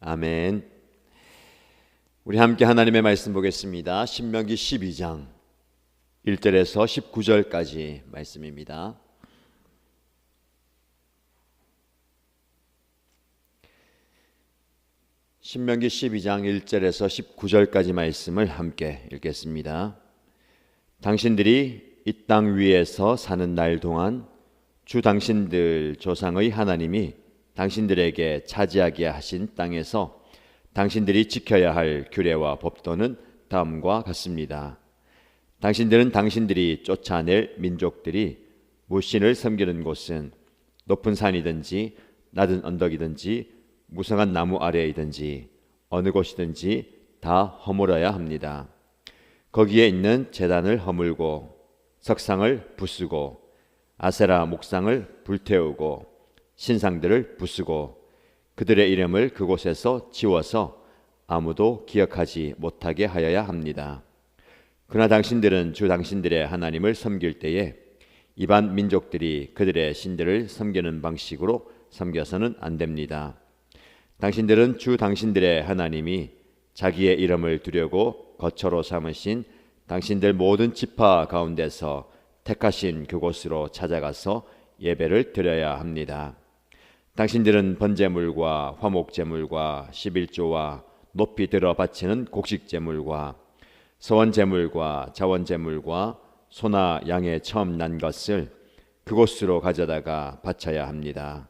아멘. 우리 함께 하나님의 말씀 보겠습니다. 신명기 12장 1절에서 19절까지 말씀입니다. 신명기 12장 1절에서 19절까지 말씀을 함께 읽겠습니다. 당신들이 이 땅 위에서 사는 날 동안 주 당신들 조상의 하나님이 당신들에게 차지하게 하신 땅에서 당신들이 지켜야 할 규례와 법도는 다음과 같습니다. 당신들은 당신들이 쫓아낼 민족들이 무신을 섬기는 곳은 높은 산이든지 낮은 언덕이든지 무성한 나무 아래이든지 어느 곳이든지 다 허물어야 합니다. 거기에 있는 제단을 허물고 석상을 부수고 아세라 목상을 불태우고 신상들을 부수고 그들의 이름을 그곳에서 지워서 아무도 기억하지 못하게 하여야 합니다. 그러나 당신들은 주 당신들의 하나님을 섬길 때에 이방 민족들이 그들의 신들을 섬기는 방식으로 섬겨서는 안 됩니다. 당신들은 주 당신들의 하나님이 자기의 이름을 두려고 거처로 삼으신 당신들 모든 지파 가운데서 택하신 그곳으로 찾아가서 예배를 드려야 합니다. 당신들은 번제물과 화목제물과 11조와 높이 들어 바치는 곡식제물과 서원제물과 자원제물과 소나 양의 처음 난 것을 그곳으로 가져다가 바쳐야 합니다.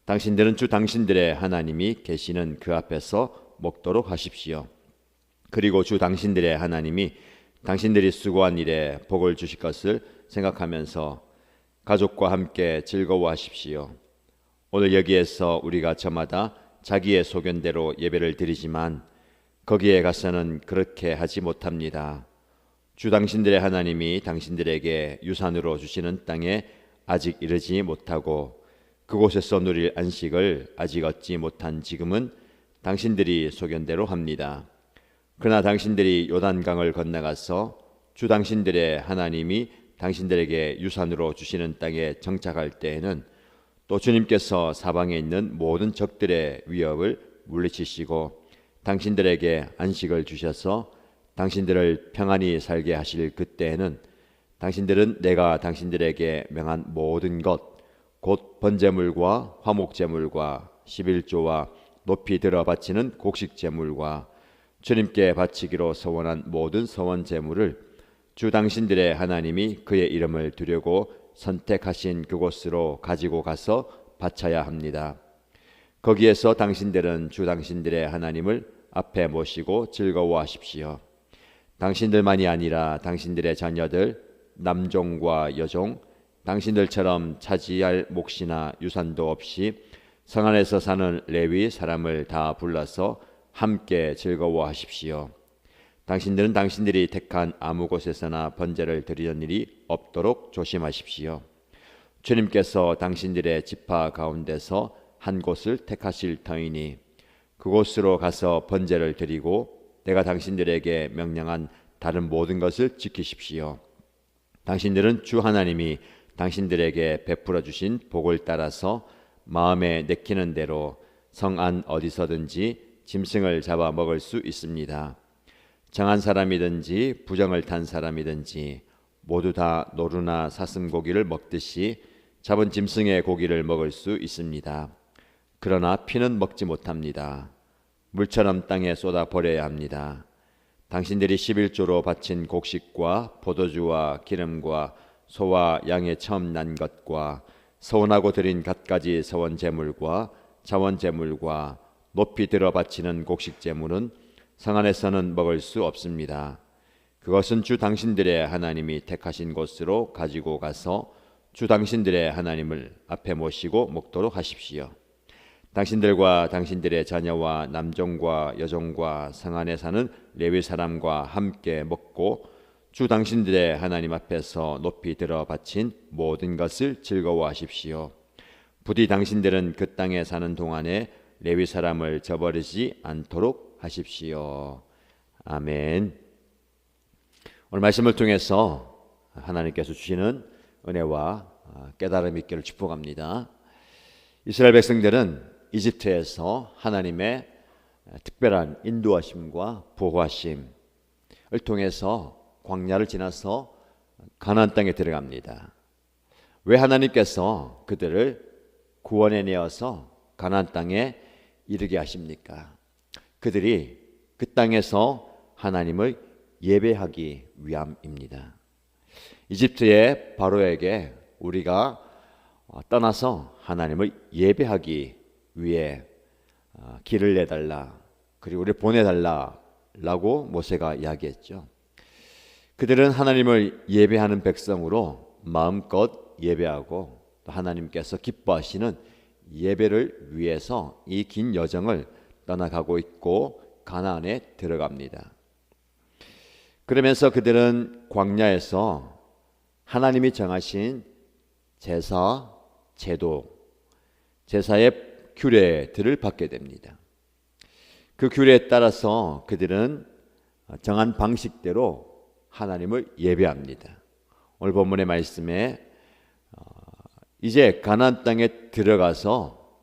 당신들은 주 당신들의 하나님이 계시는 그 앞에서 먹도록 하십시오. 그리고 주 당신들의 하나님이 당신들이 수고한 일에 복을 주실 것을 생각하면서 가족과 함께 즐거워하십시오. 오늘 여기에서 우리가 저마다 자기의 소견대로 예배를 드리지만 거기에 가서는 그렇게 하지 못합니다. 주 당신들의 하나님이 당신들에게 유산으로 주시는 땅에 아직 이르지 못하고 그곳에서 누릴 안식을 아직 얻지 못한 지금은 당신들이 소견대로 합니다. 그러나 당신들이 요단강을 건너가서 주 당신들의 하나님이 당신들에게 유산으로 주시는 땅에 정착할 때에는 또 주님께서 사방에 있는 모든 적들의 위협을 물리치시고 당신들에게 안식을 주셔서 당신들을 평안히 살게 하실 그때에는 당신들은 내가 당신들에게 명한 모든 것 곧 번제물과 화목제물과 11조와 높이 들어 바치는 곡식제물과 주님께 바치기로 서원한 모든 서원제물을 주 당신들의 하나님이 그의 이름을 두려고 선택하신 그곳으로 가지고 가서 바쳐야 합니다. 거기에서 당신들은 주 당신들의 하나님을 앞에 모시고 즐거워하십시오. 당신들만이 아니라 당신들의 자녀들, 남종과 여종, 당신들처럼 차지할 몫이나 유산도 없이 성 안에서 사는 레위 사람을 다 불러서 함께 즐거워하십시오. 당신들은 당신들이 택한 아무 곳에서나 번제를 드리는 일이 없도록 조심하십시오. 주님께서 당신들의 지파 가운데서 한 곳을 택하실 터이니 그곳으로 가서 번제를 드리고 내가 당신들에게 명령한 다른 모든 것을 지키십시오. 당신들은 주 하나님이 당신들에게 베풀어 주신 복을 따라서 마음에 내키는 대로 성 안 어디서든지 짐승을 잡아 먹을 수 있습니다. 정한 사람이든지 부정을 탄 사람이든지 모두 다 노루나 사슴고기를 먹듯이 잡은 짐승의 고기를 먹을 수 있습니다. 그러나 피는 먹지 못합니다. 물처럼 땅에 쏟아 버려야 합니다. 당신들이 11조로 바친 곡식과 포도주와 기름과 소와 양의 처음 난 것과 서원하고 드린 갖가지 서원제물과 자원제물과 높이 들어 바치는 곡식제물은 성 안에서는 먹을 수 없습니다. 그것은 주 당신들의 하나님이 택하신 곳으로 가지고 가서 주 당신들의 하나님을 앞에 모시고 먹도록 하십시오. 당신들과 당신들의 자녀와 남종과 여종과 성 안에 사는 레위 사람과 함께 먹고 주 당신들의 하나님 앞에서 높이 들어 바친 모든 것을 즐거워하십시오. 부디 당신들은 그 땅에 사는 동안에 레위 사람을 저버리지 않도록 하십시오. 아멘. 오늘 말씀을 통해서 하나님께서 주시는 은혜와 깨달음이 있기를 축복합니다. 이스라엘 백성들은 이집트에서 하나님의 특별한 인도하심과 보호하심을 통해서 광야를 지나서 가나안 땅에 들어갑니다. 왜 하나님께서 그들을 구원해내어서 가나안 땅에 이르게 하십니까? 그들이 그 땅에서 하나님을 예배하기 위함입니다. 이집트의 바로에게 우리가 떠나서 하나님을 예배하기 위해 길을 내달라, 그리고 우리를 보내달라라고 모세가 이야기했죠. 그들은 하나님을 예배하는 백성으로 마음껏 예배하고 또 하나님께서 기뻐하시는 예배를 위해서 이 긴 여정을 떠나가고 있고 가나안에 들어갑니다. 그러면서 그들은 광야에서 하나님이 정하신 제사, 제도, 제사의 규례들을 받게 됩니다. 그 규례에 따라서 그들은 정한 방식대로 하나님을 예배합니다. 오늘 본문의 말씀에 이제 가나안 땅에 들어가서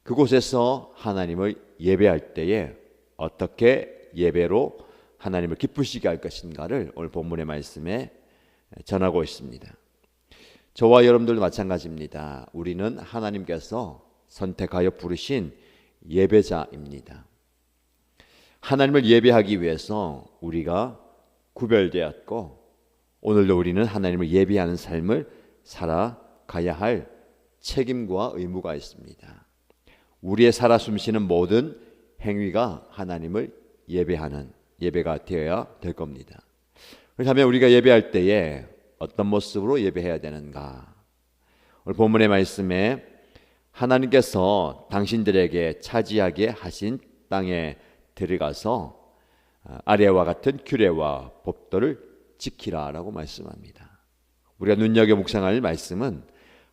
그곳에서 하나님을 예배할 때에 어떻게 예배로 하나님을 기쁘시게 할 것인가를 오늘 본문의 말씀에 전하고 있습니다. 저와 여러분들도 마찬가지입니다. 우리는 하나님께서 선택하여 부르신 예배자입니다. 하나님을 예배하기 위해서 우리가 구별되었고 오늘도 우리는 하나님을 예배하는 삶을 살아가야 할 책임과 의무가 있습니다. 우리의 살아 숨쉬는 모든 행위가 하나님을 예배하는 예배가 되어야 될 겁니다. 그렇다면 우리가 예배할 때에 어떤 모습으로 예배해야 되는가? 오늘 본문의 말씀에 하나님께서 당신들에게 차지하게 하신 땅에 들어가서 아래와 같은 규례와 법도를 지키라라고 말씀합니다. 우리가 눈여겨 묵상할 말씀은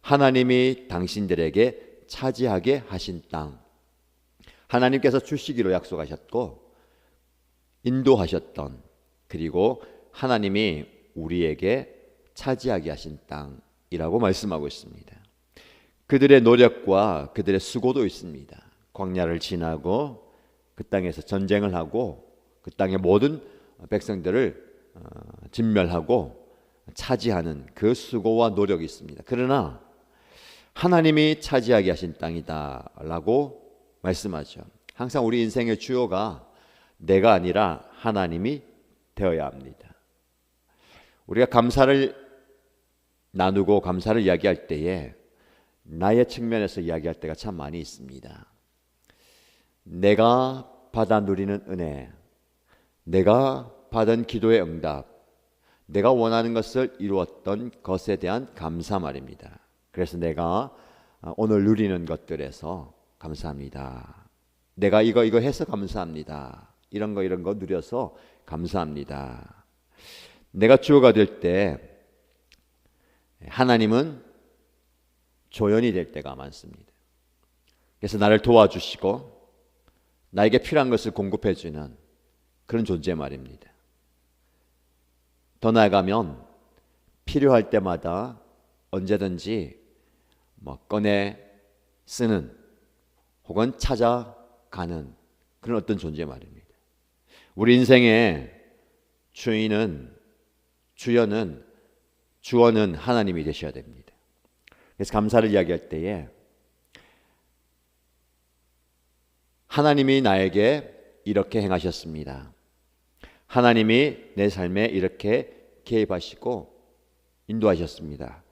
하나님이 당신들에게 차지하게 하신 땅, 하나님께서 주시기로 약속하셨고 인도하셨던, 그리고 하나님이 우리에게 차지하게 하신 땅이라고 말씀하고 있습니다. 그들의 노력과 그들의 수고도 있습니다. 광야를 지나고 그 땅에서 전쟁을 하고 그 땅의 모든 백성들을 진멸하고 차지하는 그 수고와 노력이 있습니다. 그러나 하나님이 차지하게 하신 땅이다라고 말씀하죠. 항상 우리 인생의 주요가 내가 아니라 하나님이 되어야 합니다. 우리가 감사를 나누고 감사를 이야기할 때에 나의 측면에서 이야기할 때가 참 많이 있습니다. 내가 받아 누리는 은혜, 내가 받은 기도의 응답, 내가 원하는 것을 이루었던 것에 대한 감사 말입니다. 그래서 내가 오늘 누리는 것들에서 감사합니다. 내가 이거 해서 감사합니다. 이런 거 누려서 감사합니다. 내가 주어가 될 때 하나님은 조연이 될 때가 많습니다. 그래서 나를 도와주시고 나에게 필요한 것을 공급해 주는 그런 존재 말입니다. 더 나아가면 필요할 때마다 언제든지 꺼내 쓰는 혹은 찾아가는 그런 어떤 존재 말입니다. 우리 인생의 주연은 주어는 하나님이 되셔야 됩니다. 그래서 감사를 이야기할 때에 하나님이 나에게 이렇게 행하셨습니다. 하나님이 내 삶에 이렇게 개입하시고 인도하셨습니다.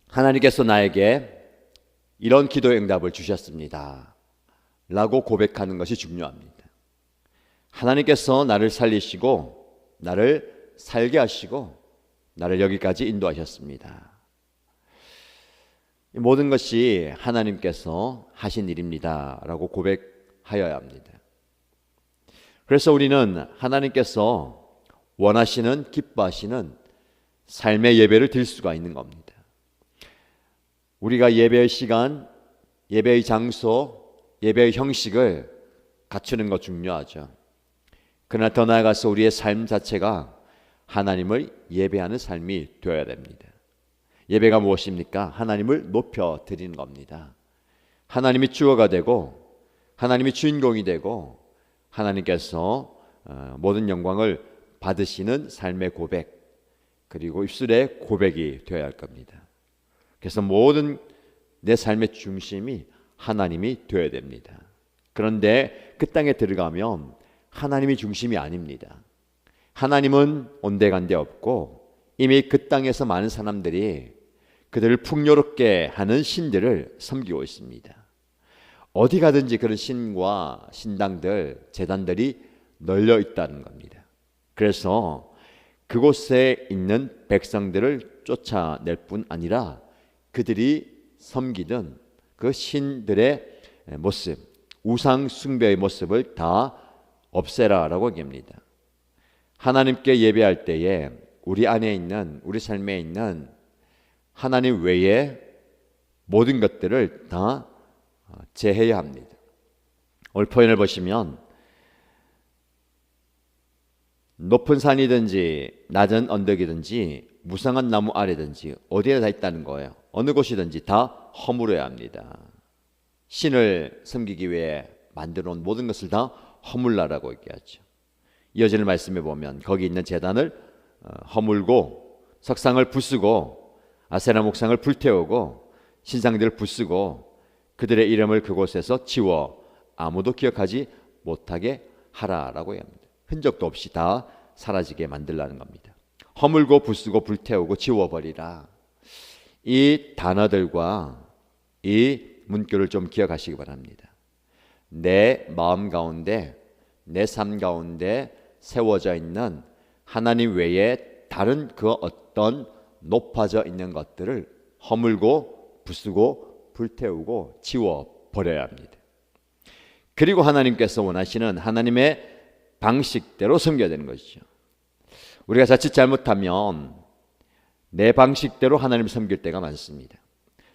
하나님께서 나에게 이런 기도의 응답을 주셨습니다. 라고 고백하는 것이 중요합니다. 하나님께서 나를 살리시고 나를 살게 하시고 나를 여기까지 인도하셨습니다. 모든 것이 하나님께서 하신 일입니다. 라고 고백하여야 합니다. 그래서 우리는 하나님께서 원하시는, 기뻐하시는 삶의 예배를 드릴 수가 있는 겁니다. 우리가 예배의 시간, 예배의 장소, 예배의 형식을 갖추는 것 중요하죠. 그러나 더 나아가서 우리의 삶 자체가 하나님을 예배하는 삶이 되어야 됩니다. 예배가 무엇입니까? 하나님을 높여 드리는 겁니다. 하나님이 주어가 되고 하나님이 주인공이 되고 하나님께서 모든 영광을 받으시는 삶의 고백, 그리고 입술의 고백이 되어야 할 겁니다. 그래서 모든 내 삶의 중심이 하나님이 되어야 됩니다. 그런데 그 땅에 들어가면 하나님이 중심이 아닙니다. 하나님은 온데간데 없고 이미 그 땅에서 많은 사람들이 그들을 풍요롭게 하는 신들을 섬기고 있습니다. 어디 가든지 그런 신과 신당들, 제단들이 널려 있다는 겁니다. 그래서 그곳에 있는 백성들을 쫓아낼 뿐 아니라 그들이 섬기던 그 신들의 모습, 우상 숭배의 모습을 다 없애라라고 얘기합니다. 하나님께 예배할 때에 우리 안에 있는, 우리 삶에 있는 하나님 외에 모든 것들을 다 제해야 합니다. 오늘 표현을 보시면 높은 산이든지 낮은 언덕이든지 무성한 나무 아래든지 어디에 다 있다는 거예요. 어느 곳이든지 다 허물어야 합니다. 신을 섬기기 위해 만들어 놓은 모든 것을 다 허물라라고 얘기하죠. 이어지는 말씀에 보면 거기 있는 제단을 허물고 석상을 부수고 아세라 목상을 불태우고 신상들을 부수고 그들의 이름을 그곳에서 지워 아무도 기억하지 못하게 하라라고 합니다. 흔적도 없이 다 사라지게 만들라는 겁니다. 허물고 부수고 불태우고 지워버리라. 이 단어들과 이 문구를 좀 기억하시기 바랍니다. 내 마음 가운데, 내 삶 가운데 세워져 있는 하나님 외에 다른 그 어떤 높아져 있는 것들을 허물고 부수고 불태우고 지워버려야 합니다. 그리고 하나님께서 원하시는 하나님의 방식대로 섬겨야 되는 것이죠. 우리가 자칫 잘못하면 내 방식대로 하나님을 섬길 때가 많습니다.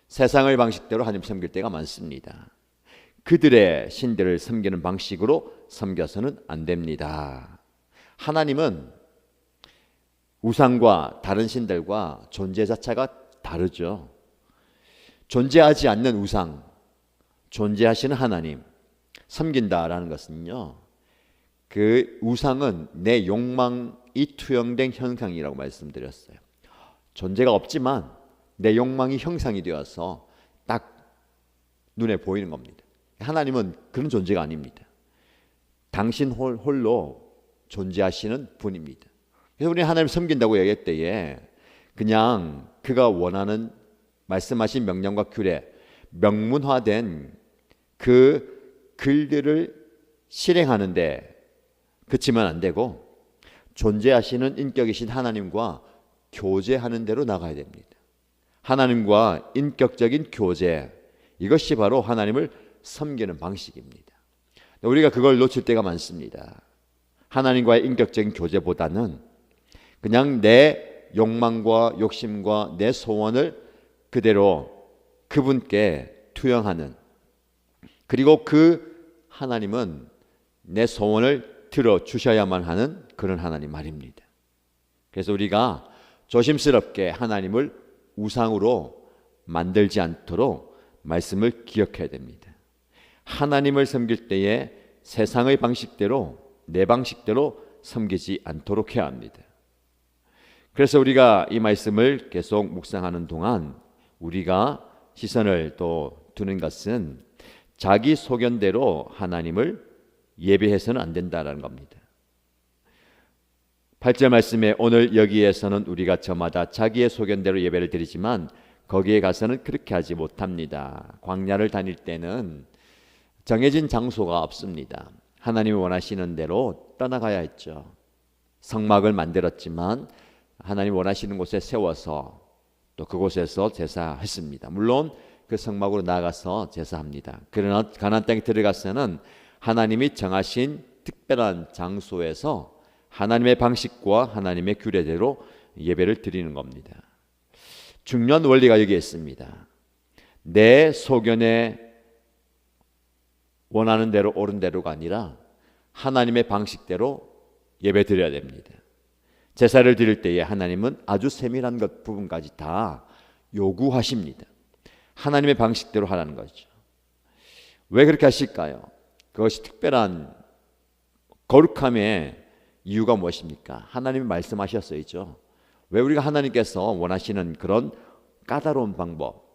세상의 방식대로 하나님 섬길 때가 많습니다. 그들의 신들을 섬기는 방식으로 섬겨서는 안 됩니다. 하나님은 우상과 다른 신들과 존재 자체가 다르죠. 존재하지 않는 우상, 존재하시는 하나님 섬긴다라는 것은요, 그 우상은 내 욕망이 투영된 형상이라고 말씀드렸어요. 존재가 없지만 내 욕망이 형상이 되어서 딱 눈에 보이는 겁니다. 하나님은 그런 존재가 아닙니다. 당신 홀로 존재하시는 분입니다. 그래서 우리는 하나님을 섬긴다고 얘기할 때에 그냥 그가 원하는 말씀하신 명령과 규례, 명문화된 그 글들을 실행하는데 그치면 안 되고 존재하시는 인격이신 하나님과 교제하는 대로 나가야 됩니다. 하나님과 인격적인 교제, 이것이 바로 하나님을 섬기는 방식입니다. 우리가 그걸 놓칠 때가 많습니다. 하나님과의 인격적인 교제보다는 그냥 내 욕망과 욕심과 내 소원을 그대로 그분께 투영하는, 그리고 그 하나님은 내 소원을 들어주셔야만 하는 그런 하나님 말입니다. 그래서 우리가 조심스럽게 하나님을 우상으로 만들지 않도록 말씀을 기억해야 됩니다. 하나님을 섬길 때에 세상의 방식대로, 내 방식대로 섬기지 않도록 해야 합니다. 그래서 우리가 이 말씀을 계속 묵상하는 동안 우리가 시선을 또 두는 것은 자기 소견대로 하나님을 예배해서는 안 된다라는 겁니다. 8절 말씀에 오늘 여기에서는 우리가 저마다 자기의 소견대로 예배를 드리지만 거기에 가서는 그렇게 하지 못합니다. 광야를 다닐 때는 정해진 장소가 없습니다. 하나님이 원하시는 대로 떠나가야 했죠. 성막을 만들었지만 하나님 원하시는 곳에 세워서 또 그곳에서 제사했습니다. 물론 그 성막으로 나가서 제사합니다. 그러나 가나안 땅에 들어가서는 하나님이 정하신 특별한 장소에서 하나님의 방식과 하나님의 규례대로 예배를 드리는 겁니다. 중요한 원리가 여기에 있습니다. 내 소견에 원하는 대로 옳은 대로가 아니라 하나님의 방식대로 예배 드려야 됩니다. 제사를 드릴 때에 하나님은 아주 세밀한 것 부분까지 다 요구하십니다. 하나님의 방식대로 하라는 거죠. 왜 그렇게 하실까요? 그것이 특별한 거룩함의 이유가 무엇입니까? 하나님이 말씀하셨어야죠. 왜 우리가 하나님께서 원하시는 그런 까다로운 방법,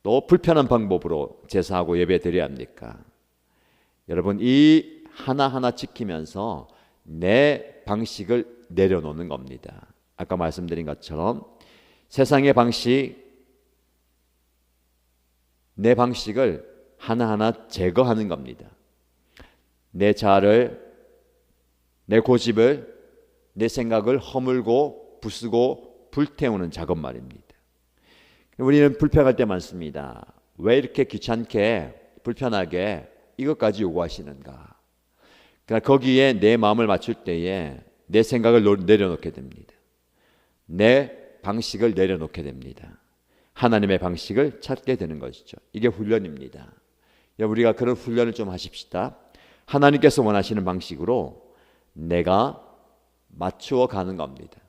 또 불편한 방법으로 제사하고 예배 드려야 합니까? 여러분, 이 하나하나 지키면서 내 방식을 내려놓는 겁니다. 아까 말씀드린 것처럼 세상의 방식, 내 방식을 하나하나 제거하는 겁니다. 내 자아를, 내 고집을, 내 생각을 허물고 부수고 불태우는 작업 말입니다. 우리는 불평할 때 많습니다. 왜 이렇게 귀찮게 불편하게 이것까지 요구하시는가? 그러니까 거기에 내 마음을 맞출 때에 내 생각을 내려놓게 됩니다. 내 방식을 내려놓게 됩니다. 하나님의 방식을 찾게 되는 것이죠. 이게 훈련입니다. 우리가 그런 훈련을 좀 하십시다. 하나님께서 원하시는 방식으로 내가 맞추어 가는 겁니다.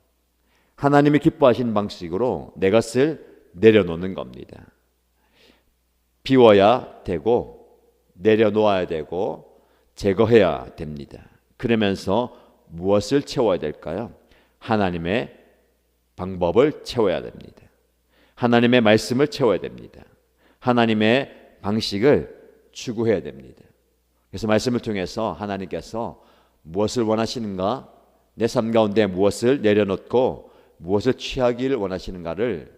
하나님이 기뻐하시는 방식으로 내 것을 내려놓는 겁니다. 비워야 되고 내려놓아야 되고 제거해야 됩니다. 그러면서 무엇을 채워야 될까요? 하나님의 방법을 채워야 됩니다. 하나님의 말씀을 채워야 됩니다. 하나님의 방식을 추구해야 됩니다. 그래서 말씀을 통해서 하나님께서 무엇을 원하시는가, 내 삶 가운데 무엇을 내려놓고 무엇을 취하기를 원하시는가를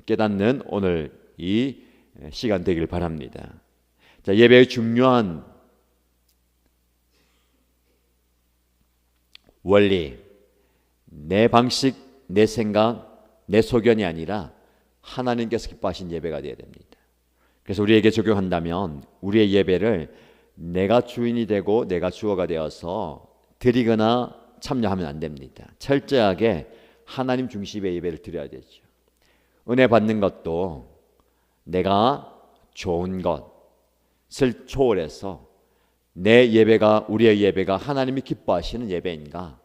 깨닫는 오늘 이 시간 되길 바랍니다. 자, 예배의 중요한 원리, 내 방식, 내 생각, 내 소견이 아니라 하나님께서 기뻐하신 예배가 되어야 됩니다. 그래서 우리에게 적용한다면 우리의 예배를 내가 주인이 되고 내가 주어가 되어서 드리거나 참여하면 안 됩니다. 철저하게 하나님 중심의 예배를 드려야 되죠. 은혜 받는 것도 내가 좋은 것을 초월해서 내 예배가, 우리의 예배가 하나님이 기뻐하시는 예배인가,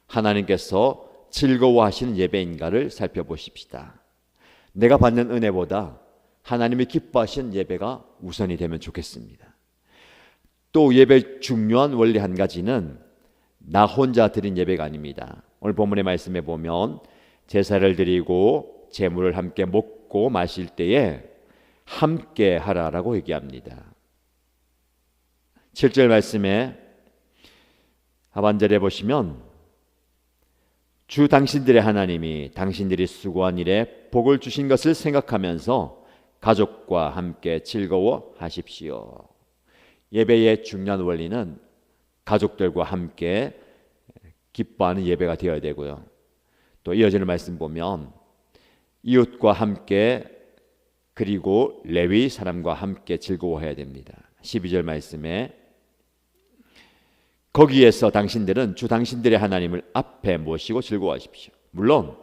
하나님께서 즐거워하시는 예배인가를 살펴보십시다. 내가 받는 은혜보다 하나님이 기뻐하시는 예배가 우선이 되면 좋겠습니다. 또 예배의 중요한 원리 한 가지는 나 혼자 드린 예배가 아닙니다. 오늘 본문의 말씀에 보면 제사를 드리고 제물을 함께 먹고 마실 때에 함께 하라라고 얘기합니다. 7절 말씀에 하반절에 보시면 주 당신들의 하나님이 당신들이 수고한 일에 복을 주신 것을 생각하면서 가족과 함께 즐거워하십시오. 예배의 중요한 원리는 가족들과 함께 기뻐하는 예배가 되어야 되고요. 또 이어지는 말씀 보면 이웃과 함께 그리고 레위 사람과 함께 즐거워해야 됩니다. 12절 말씀에 거기에서 당신들은 주 당신들의 하나님을 앞에 모시고 즐거워하십시오. 물론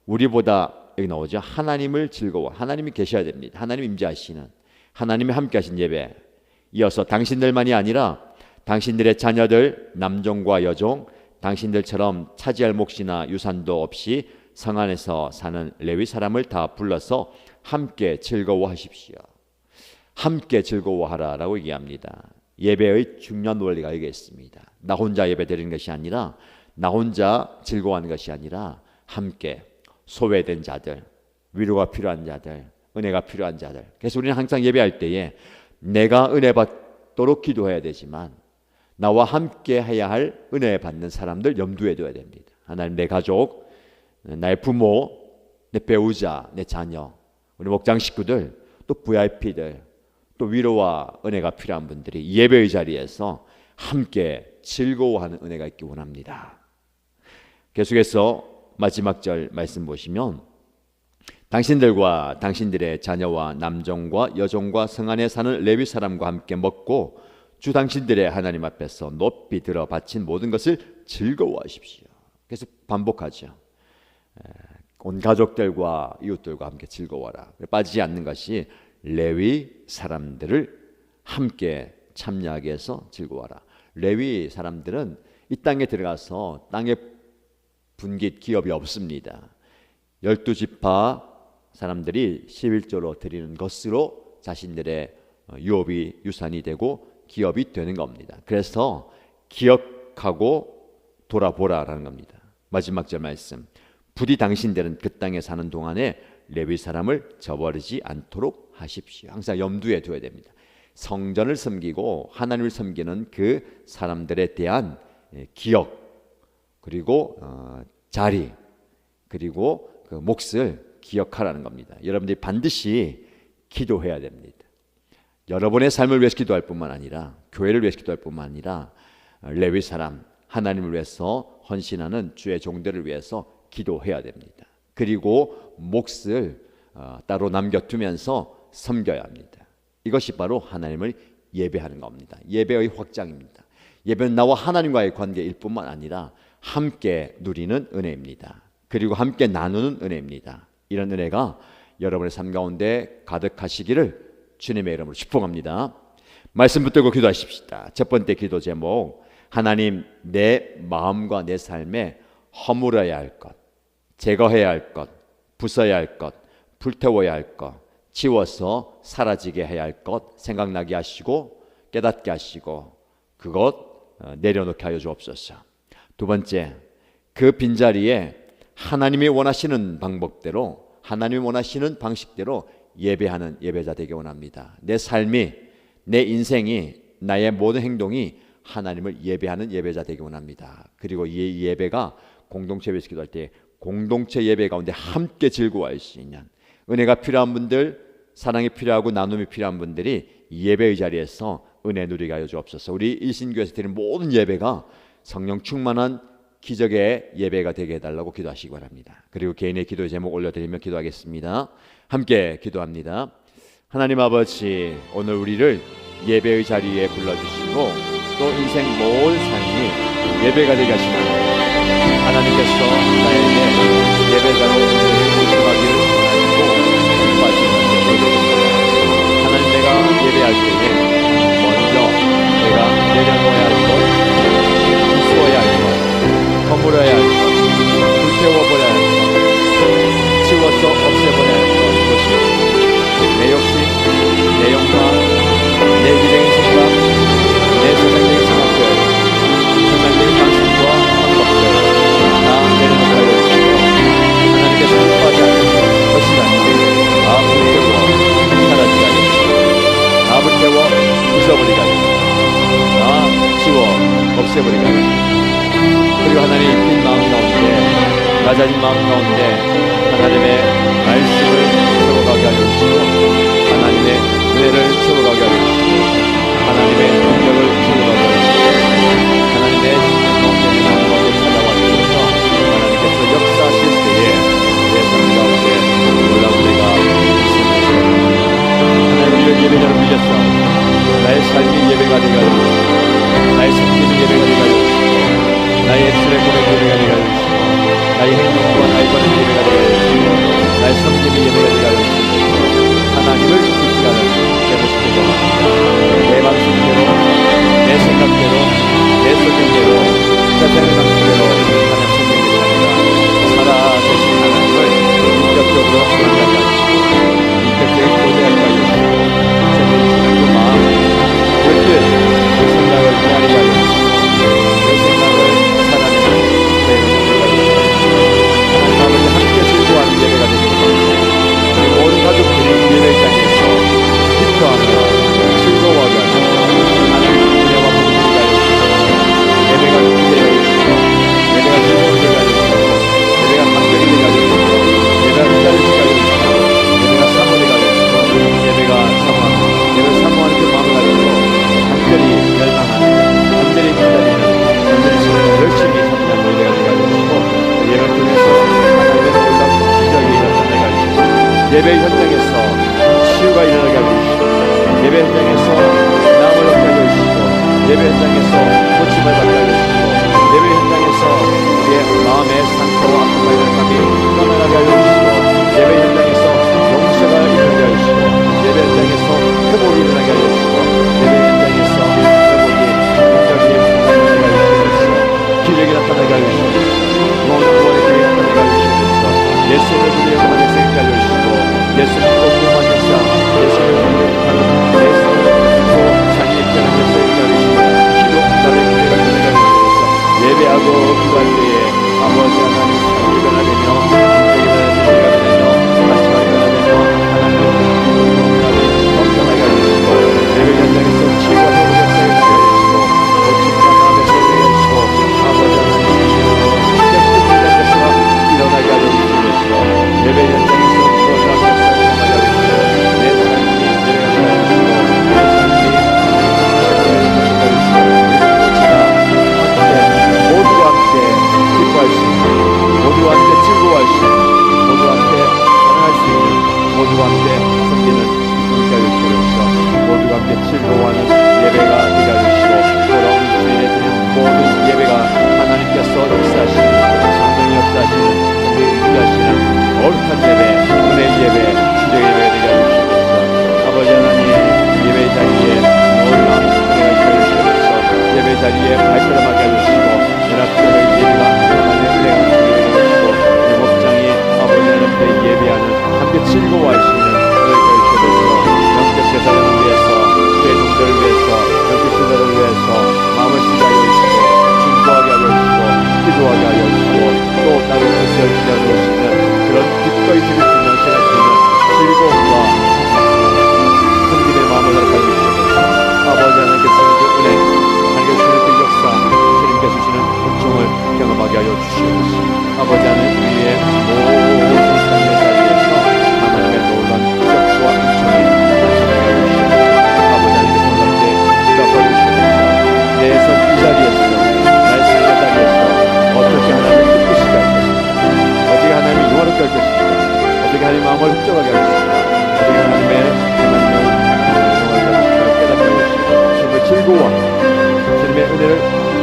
우리보다 여기 나오죠. 하나님을 즐거워, 하나님이 계셔야 됩니다. 하나님 임재하시는, 하나님이 함께 하신 예배. 이어서 당신들만이 아니라 당신들의 자녀들, 남종과 여종, 당신들처럼 차지할 몫이나 유산도 없이 성 안에서 사는 레위 사람을 다 불러서 함께 즐거워하십시오. 함께 즐거워하라라고 얘기합니다. 예배의 중요한 원리가 여기 있습니다. 나 혼자 예배 드리는 것이 아니라, 나 혼자 즐거워하는 것이 아니라 함께 소외된 자들, 위로가 필요한 자들, 은혜가 필요한 자들. 그래서 우리는 항상 예배할 때에 내가 은혜 받도록 기도해야 되지만 나와 함께 해야 할 은혜 받는 사람들 염두에 둬야 됩니다. 하나님, 내 가족, 나의 부모, 내 배우자, 내 자녀, 우리 목장 식구들, 또 VIP들, 또 위로와 은혜가 필요한 분들이 예배의 자리에서 함께 즐거워하는 은혜가 있기 원합니다. 계속해서 마지막 절 말씀 보시면 당신들과 당신들의 자녀와 남종과 여종과 성 안에 사는 레위 사람과 함께 먹고 주 당신들의 하나님 앞에서 높이 들어 바친 모든 것을 즐거워하십시오. 그래서 반복하죠. 온 가족들과 이웃들과 함께 즐거워라. 빠지지 않는 것이 레위 사람들을 함께 참여하게 해서 즐거워라. 레위 사람들은 이 땅에 들어가서 땅에 분깃 기업이 없습니다. 12지파 사람들이 11조로 드리는 것으로 자신들의 유업이 유산이 되고 기업이 되는 겁니다. 그래서 기억하고 돌아보라라는 겁니다. 마지막 절 말씀. 부디 당신들은 그 땅에 사는 동안에 레위 사람을 저버리지 않도록 하십시오. 항상 염두에 두어야 됩니다. 성전을 섬기고 하나님을 섬기는 그 사람들에 대한 기억, 그리고 자리, 그리고 그 몫을 기억하라는 겁니다. 여러분들이 반드시 기도해야 됩니다. 여러분의 삶을 위해서 기도할 뿐만 아니라, 교회를 위해서 기도할 뿐만 아니라, 레위 사람, 하나님을 위해서 헌신하는 주의 종들을 위해서 기도해야 됩니다. 그리고 몫을 따로 남겨두면서 섬겨야 합니다. 이것이 바로 하나님을 예배하는 겁니다. 예배의 확장입니다. 예배는 나와 하나님과의 관계일 뿐만 아니라 함께 누리는 은혜입니다. 그리고 함께 나누는 은혜입니다. 이런 은혜가 여러분의 삶 가운데 가득하시기를 주님의 이름으로 축복합니다. 말씀 붙들고 기도하십시다. 첫 번째 기도 제목, 하나님, 내 마음과 내 삶에 허물어야 할 것, 제거해야 할 것, 부숴야 할 것, 불태워야 할 것, 지워서 사라지게 해야 할 것 생각나게 하시고 깨닫게 하시고 그것 내려놓게 하여 주옵소서. 두 번째, 그 빈자리에 하나님이 원하시는 방법대로, 하나님이 원하시는 방식대로 예배하는 예배자 되기 원합니다. 내 삶이, 내 인생이, 나의 모든 행동이 하나님을 예배하는 예배자 되기 원합니다. 그리고 이 예배가 공동체 예배에서 기도할 때 공동체 예배 가운데 함께 즐거워할 수 있는, 은혜가 필요한 분들, 사랑이 필요하고 나눔이 필요한 분들이 예배의 자리에서 은혜 누리게 하여 주옵소서. 우리 일신교회에서 드리는 모든 예배가 성령 충만한 기적의 예배가 되게 해달라고 기도하시기 바랍니다. 그리고 개인의 기도의 제목 올려드리며 기도하겠습니다. 함께 기도합니다. 하나님 아버지, 오늘 우리를 예배의 자리에 불러주시고 또 인생 모든 삶이 예배가 되게 하시는 하나님께서 나에게 예배자로 부르시기를 원하시고 기뻐하시는 하나님, 내가 예배할 때에 먼저 내가 내려놓아야 할 것, 부수어야 할 것, 허물어야 할 것, 불태워버려야 할 것, 지워서 없애버려야 할 것, 이것이 내 욕심, 내 영광, 내 미래의 생각, 내 세상적인 생각들, 세상적인 방식과 방법들 다 내려놓고 하시고 하나님께서 기뻐하지 않는 것이라면 다 불태워 사라지게 하시고 다 불태워 부숴버리게 하시고 다 지워 없애버리게 하시고, 그리고 하나님 빈 마음 가운데, 낮아진 마음 가운데 하나님의 말씀을 채워가게 하여 주시고 하나님의 은혜를 채워가게 하여 주시고 하나님의 능력을 채워가게 하여 주시고 하나님의 가운데 마음 가운데 찾아와 주셔서 하나님께서 역사하실 때에 내 삶 가운데 놀라운 은혜가 있음을 축원합니다. 하나님, 우리를 예배자로 빌렸어 나의 삶이 예배가 되게 하여 주시고 나의 섬김이 예배가 되게 하여 주시고 나의 입술의 고백 예배가 되게 하여 주시고 나의 행동과 나의 권한 예배가 되게 하여 주시고 나의 섬김이 예배가 되게 하여 주시고 하나님을 기시하는 예배시키고 내 방식대로, 내 생각대로, 내 소견대로, 세상의 방식대로 하나님 섬기는 것이 아니라 살아계신 하나님을 인격적으로 만나게 하시고 인격적인 교제하게 하시고 세상의 그 마음, 그 뜻, 그 생각을 헤아리게 하여 주시고 그 생각을 살아내는 하나님 아버지, 함께 즐거워하는 예배가 되기를 바랍니다. 우리 모든 가족들이 예배 자리에서 기뻐하며 즐거워하게 하시고 하나님의 은혜와 복을 하여 주시고 예배가 기쁘게 하여 주시고 예배가 즐거우게 하여 주시고 예배가 감격이 되게 하여 주시고 예배가 기다리게 하여 주시고 예배가 사모되게 하여 주시고 예배가 사모하는 그 마음을 가지고 간절히 열망하는, 간절히 기다리는, 간절히 열심히 섬기는 예배가 되게 하여 주시고 예배를 통해서 하나님의 놀라운 기적이 일어나게 하여 주시고 예배 현장에서 치유가 일어나게 하여 주시고 예배 현장에서 나음을 얻게 하여 주시고 예배 현장에서 고침을 받게 하여 주시고 예배 현장에서 우리의 마음의 상처와 아픔과 열감이 떠나가게 하여 주시고 예배 현장에서 용서가 일어나게 하여 주시고 예배 현장에서 회복이 일어나게 하여 주시고 예배 현장에서 회복이 인격이 나타나게 하여 주시옵소서. 기적이 나타나게 하여 주시옵소서. 모든 구원의 기회가 나타나게 하여 주시옵소서. 예수를 우리의 가만히 생각게 하여 주시고 예수를 공동한 역사, 예수를 공동하는 예수를 또 자기의 편한 역사에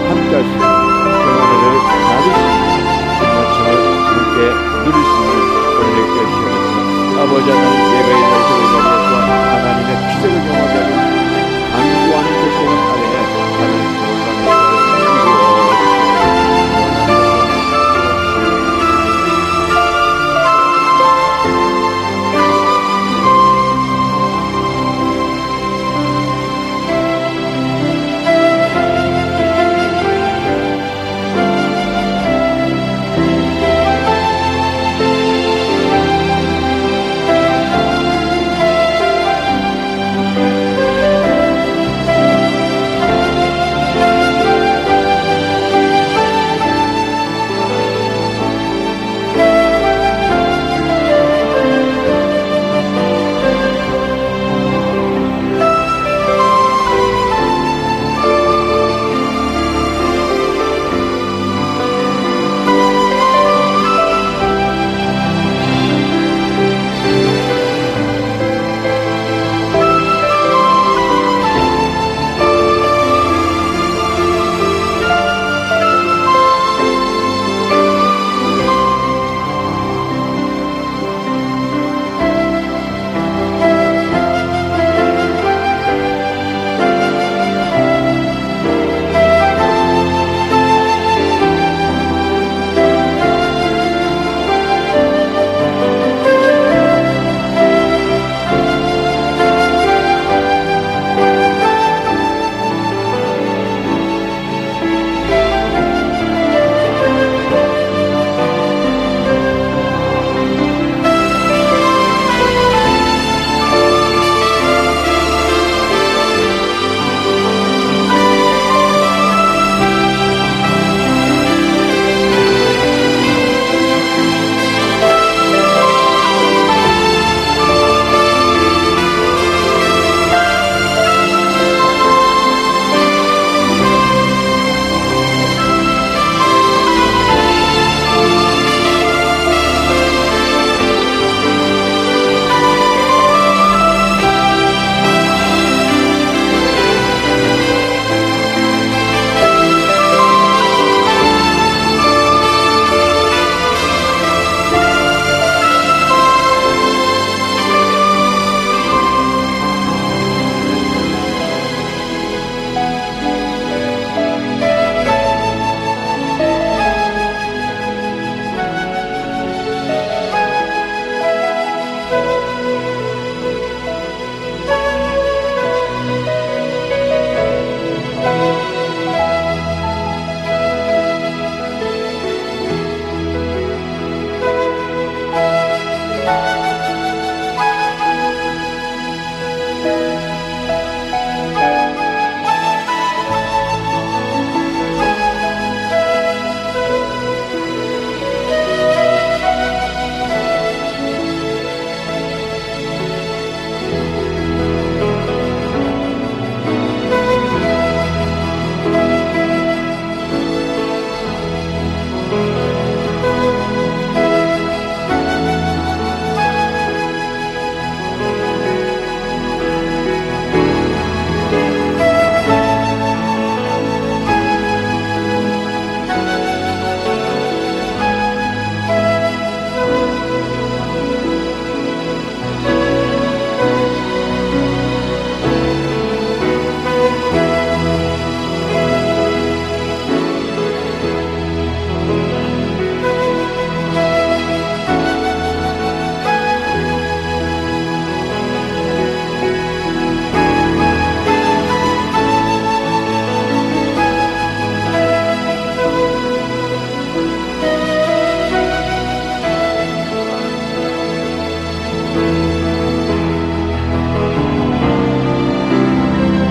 함께 할 수 있는 평안을 나눌 수 있는 만남을 함께 누릴 수 있는 오늘의 시간이었습니다. 아버지 하나님 예배의 날에서 하나님의 기적을 경험하게